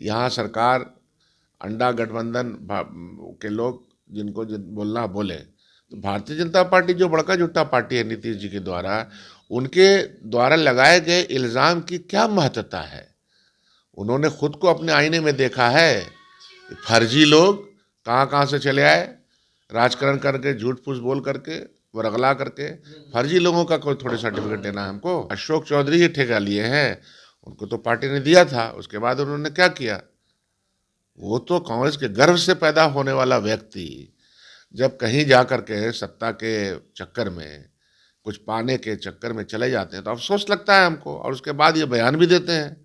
यहाँ सरकार अंडा गठबंधन के लोग जिनको बोलना बोले, तो भारतीय जनता पार्टी जो बड़का झूठा पार्टी है नीतीश जी के द्वारा, उनके द्वारा लगाए गए इल्ज़ाम की क्या महत्वता है। उन्होंने खुद को अपने आईने में देखा है कि फर्जी लोग कहाँ कहाँ से चले आए, राजकारण करके, झूठ फूस बोल करके, वरगला करके। फर्जी लोगों का कोई थोड़े सर्टिफिकेट देना है हमको। अशोक चौधरी ही ठेका लिए हैं, उनको तो पार्टी ने दिया था, उसके बाद उन्होंने क्या किया। वो तो कांग्रेस के गर्भ से पैदा होने वाला व्यक्ति जब कहीं जा कर के सत्ता के चक्कर में, कुछ पाने के चक्कर में चले जाते हैं तो अफसोस लगता है हमको, और उसके बाद ये बयान भी देते हैं।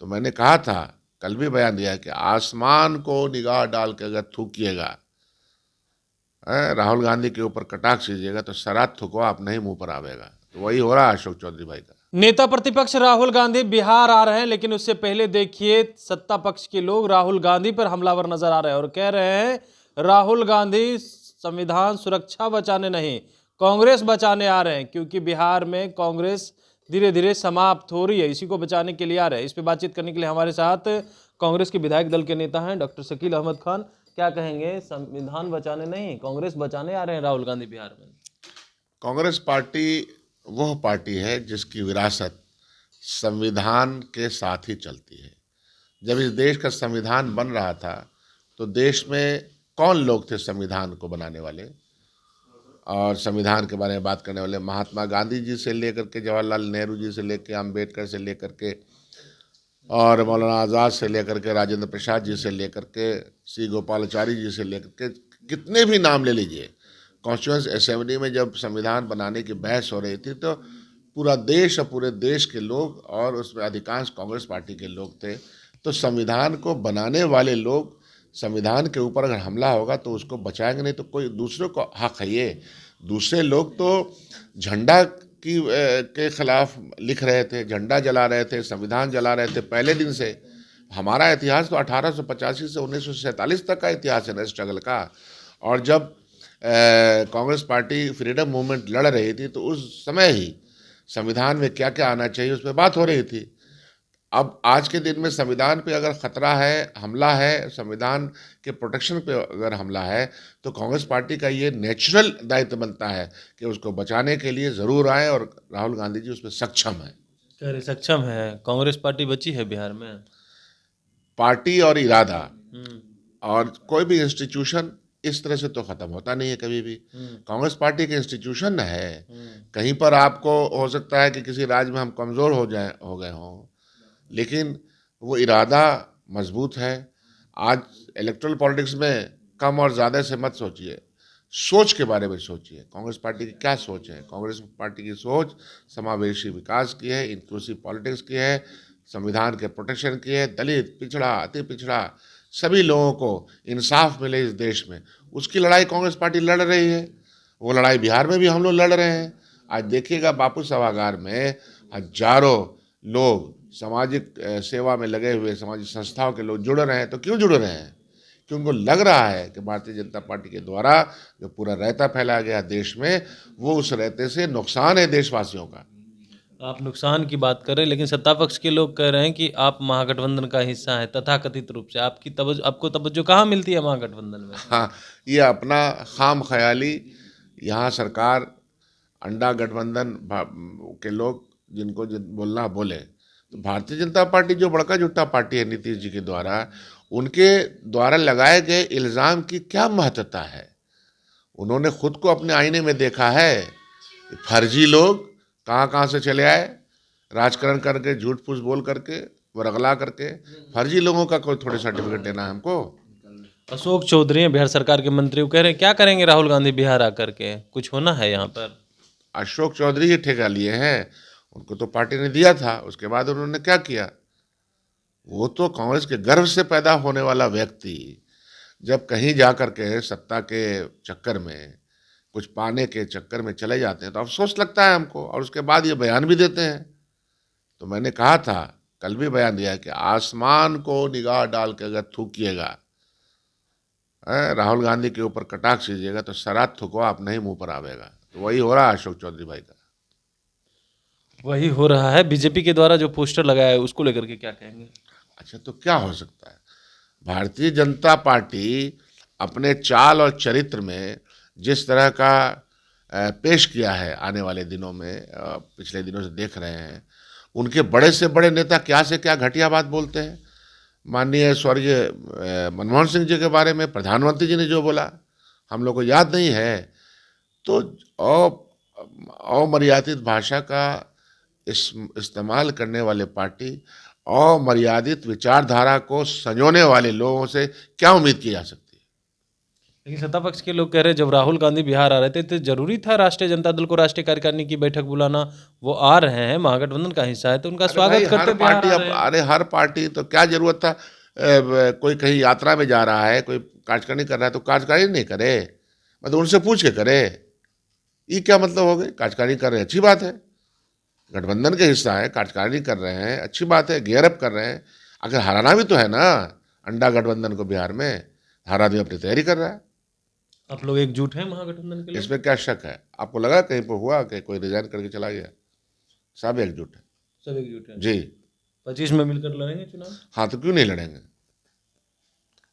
तो मैंने कहा था, कल भी बयान दिया कि आसमान को निगाह डाल के अगर थूकिएगा, राहुल गांधी के ऊपर कटाक्ष कीजिएगा तो सरात थूको आप नहीं मुंह पर आवेगा। तो वही हो रहा है अशोक चौधरी भाई का। नेता प्रतिपक्ष राहुल गांधी बिहार आ रहे हैं, लेकिन उससे पहले देखिए सत्ता पक्ष के लोग राहुल गांधी पर हमलावर नजर आ रहे हैं और कह रहे हैं राहुल गांधी संविधान सुरक्षा बचाने नहीं, कांग्रेस बचाने आ रहे हैं, क्योंकि बिहार में कांग्रेस धीरे धीरे समाप्त हो रही है, इसी को बचाने के लिए आ रहे हैं। इस पर बातचीत करने के लिए हमारे साथ कांग्रेस के विधायक दल के नेता हैं डॉक्टर शकील अहमद खान। क्या कहेंगे, संविधान बचाने नहीं कांग्रेस बचाने आ रहे हैं राहुल गांधी बिहार में? कांग्रेस पार्टी वह पार्टी है जिसकी विरासत संविधान के साथ ही चलती है। जब इस देश का संविधान बन रहा था तो देश में कौन लोग थे संविधान को बनाने वाले और संविधान के बारे में बात करने वाले? महात्मा गांधी जी से लेकर के, जवाहरलाल नेहरू जी से लेकर, अम्बेडकर से लेकर के, और मौलाना आज़ाद से लेकर के, राजेंद्र प्रसाद जी से लेकर के, सी गोपालाचारी जी से लेकर के, कितने भी नाम ले लीजिए। कॉन्स्टिट्यूएंट असेंबली में जब संविधान बनाने की बहस हो रही थी तो पूरा देश और पूरे देश के लोग, और उसमें अधिकांश कांग्रेस पार्टी के लोग थे। तो संविधान को बनाने वाले लोग, संविधान के ऊपर अगर हमला होगा तो उसको बचाएंगे, नहीं तो कोई दूसरे को हक है ये। दूसरे लोग तो झंडा के खिलाफ लिख रहे थे, झंडा जला रहे थे, संविधान जला रहे थे पहले दिन से। हमारा इतिहास तो 1885 से 1947 तक का इतिहास है ना स्ट्रगल का। और जब कांग्रेस पार्टी फ्रीडम मूवमेंट लड़ रही थी तो उस समय ही संविधान में क्या क्या आना चाहिए उस पर बात हो रही थी। अब आज के दिन में संविधान पे अगर खतरा है, हमला है, संविधान के प्रोटेक्शन पे अगर हमला है, तो कांग्रेस पार्टी का ये नेचुरल दायित्व बनता है कि उसको बचाने के लिए ज़रूर आए, और राहुल गांधी जी उसमें सक्षम है। कह रहे सक्षम है, कांग्रेस पार्टी बची है बिहार में। पार्टी और इरादा हम्म। और कोई भी इंस्टीट्यूशन इस तरह से तो ख़त्म होता नहीं है कभी भी। कांग्रेस पार्टी के इंस्टीट्यूशन है। कहीं पर आपको हो सकता है कि किसी राज्य में हम कमज़ोर हो गए हों, लेकिन वो इरादा मजबूत है। आज इलेक्ट्रल पॉलिटिक्स में कम और ज़्यादा से मत सोचिए, सोच के बारे में सोचिए। कांग्रेस पार्टी की क्या सोच है? कांग्रेस पार्टी की सोच समावेशी विकास की है, इंक्लूसिव पॉलिटिक्स की है, संविधान के प्रोटेक्शन की है, दलित, पिछड़ा, अति पिछड़ा सभी लोगों को इंसाफ मिले इस देश में, उसकी लड़ाई कांग्रेस पार्टी लड़ रही है। वो लड़ाई बिहार में भी हम लोग लड़ रहे हैं। आज देखिएगा बापू सभागार में हजारों लोग सामाजिक सेवा में लगे हुए, सामाजिक संस्थाओं के लोग जुड़ रहे हैं। तो क्यों जुड़ रहे हैं? कि उनको लग रहा है कि भारतीय जनता पार्टी के द्वारा जो पूरा रायता फैलाया गया देश में, वो उस रायते से नुकसान है देशवासियों का। आप नुकसान की बात कर रहे हैं, लेकिन सत्ता पक्ष के लोग कह रहे हैं कि आप महागठबंधन का हिस्सा हैं तथाकथित रूप से। आपको तवज्जो कहाँ मिलती है महागठबंधन में? हाँ, ये अपना खाम ख्याली। यहाँ सरकार अंडा गठबंधन के लोग जिनको बोलना बोले, तो भारतीय जनता पार्टी जो बड़का झूठा पार्टी है नीतीश जी के द्वारा, उनके द्वारा लगाए गए इल्ज़ाम की क्या महत्वता है। उन्होंने खुद को अपने आईने में देखा है कि फर्जी लोग कहाँ कहाँ से चले आए, राजकारण करके, झूठ फूस बोल करके, वरगला करके। फर्जी लोगों का कोई थोड़े सर्टिफिकेट देना है हमको। अशोक चौधरी हैं बिहार सरकार के मंत्री, वो कह रहे हैं क्या करेंगे राहुल गांधी बिहार आकर के, कुछ होना है यहाँ पर? अशोक चौधरी ही ठेका लिए हैं, उनको तो पार्टी ने दिया था, उसके बाद उन्होंने क्या किया। वो तो कांग्रेस के गर्भ से पैदा होने वाला व्यक्ति जब कहीं जा कर के सत्ता के चक्कर में, कुछ पाने के चक्कर में चले जाते हैं तो अफसोस लगता है हमको, और उसके बाद ये बयान भी देते हैं। तो मैंने कहा था, कल भी बयान दिया कि आसमान को निगाह डाल के अगर थूकिएगा, राहुल गांधी के ऊपर कटाक्ष कीजिएगा तो सरात थूको आप नहीं मुंह पर आवेगा। तो वही हो रहा है अशोक चौधरी भाई का। वही हो रहा है। बीजेपी के द्वारा जो पोस्टर लगाया है उसको लेकर के क्या कहेंगे? अच्छा, तो क्या हो सकता है? भारतीय जनता पार्टी अपने चाल और चरित्र में जिस तरह का पेश किया है आने वाले दिनों में, पिछले दिनों से देख रहे हैं, उनके बड़े से बड़े नेता क्या से क्या घटिया बात बोलते हैं। माननीय स्वर्गीय मनमोहन सिंह जी के बारे में प्रधानमंत्री जी ने जो बोला हम लोग को याद नहीं है। तो अमर्यादित भाषा का इस्तेमाल करने वाले पार्टी, अमर्यादित विचारधारा को संजोने वाले लोगों से क्या उम्मीद की जा सकती है? लेकिन सत्ता पक्ष के लोग कह रहे हैं जब राहुल गांधी बिहार आ रहे थे तो जरूरी था राष्ट्रीय जनता दल को राष्ट्रीय कार्यकारिणी की बैठक बुलाना। वो आ रहे हैं, महागठबंधन का हिस्सा है, तो उनका स्वागत करते बिहार आ रहे हैं। अरे हर पार्टी, तो क्या जरूरत था? कोई कहीं यात्रा में जा रहा है, कोई कार्यकारिणी कर रहा है तो कार्यकारिणी नहीं करे, मतलब उनसे पूछ के करे। ये क्या मतलब हो गई? कार्यकारिणी कर रहे हैं, अच्छी बात है, गठबंधन के हिस्सा है, कार्यकारिणी कर रहे हैं, अच्छी बात है, गियर अप कर रहे हैं। अगर हराना भी तो है ना अंडा गठबंधन को बिहार में, हर आदमी अपनी तैयारी कर रहा है। आप लोग एकजुट हैं महागठबंधन के लिए? इसमें क्या शक है? आपको लगा कहीं पर हुआ कि कोई रिजाइन करके चला गया? सब एकजुट है, सब एकजुट हैं जी। 25 में मिलकर लड़ेंगे चुनाव? हाँ, तो क्यों नहीं लड़ेंगे?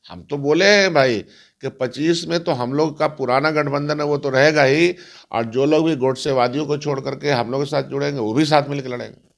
हम तो बोले हैं भाई कि 25 में तो हम लोग का पुराना गठबंधन है वो तो रहेगा ही, और जो लोग भी गोडसेवादियों को छोड़ करके हम लोग के साथ जुड़ेंगे वो भी साथ मिलकर लड़ेंगे।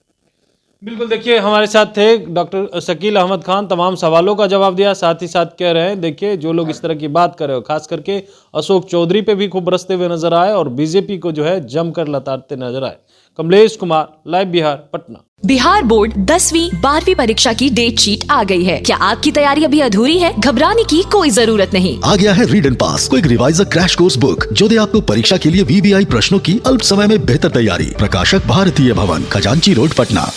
बिल्कुल, देखिए हमारे साथ थे डॉक्टर शकील अहमद खान, तमाम सवालों का जवाब दिया। साथ ही साथ कह रहे हैं देखिए जो लोग इस तरह की बात कर रहे हो, खास करके अशोक चौधरी पे भी खूब बरसते हुए नजर आए और बीजेपी को जो है जमकर लताड़ते नजर आए। कमलेश कुमार, लाइव बिहार, पटना। बिहार बोर्ड 10वीं 12वीं परीक्षा की डेट शीट आ गई है। क्या आपकी तैयारी अभी अधूरी है? घबराने की कोई जरूरत नहीं। आ गया है read and pass, quick reviser crash course book जो दे आपको परीक्षा के लिए VVI प्रश्नों की अल्प समय में बेहतर तैयारी। प्रकाशक भारतीय भवन, खजांची रोड, पटना।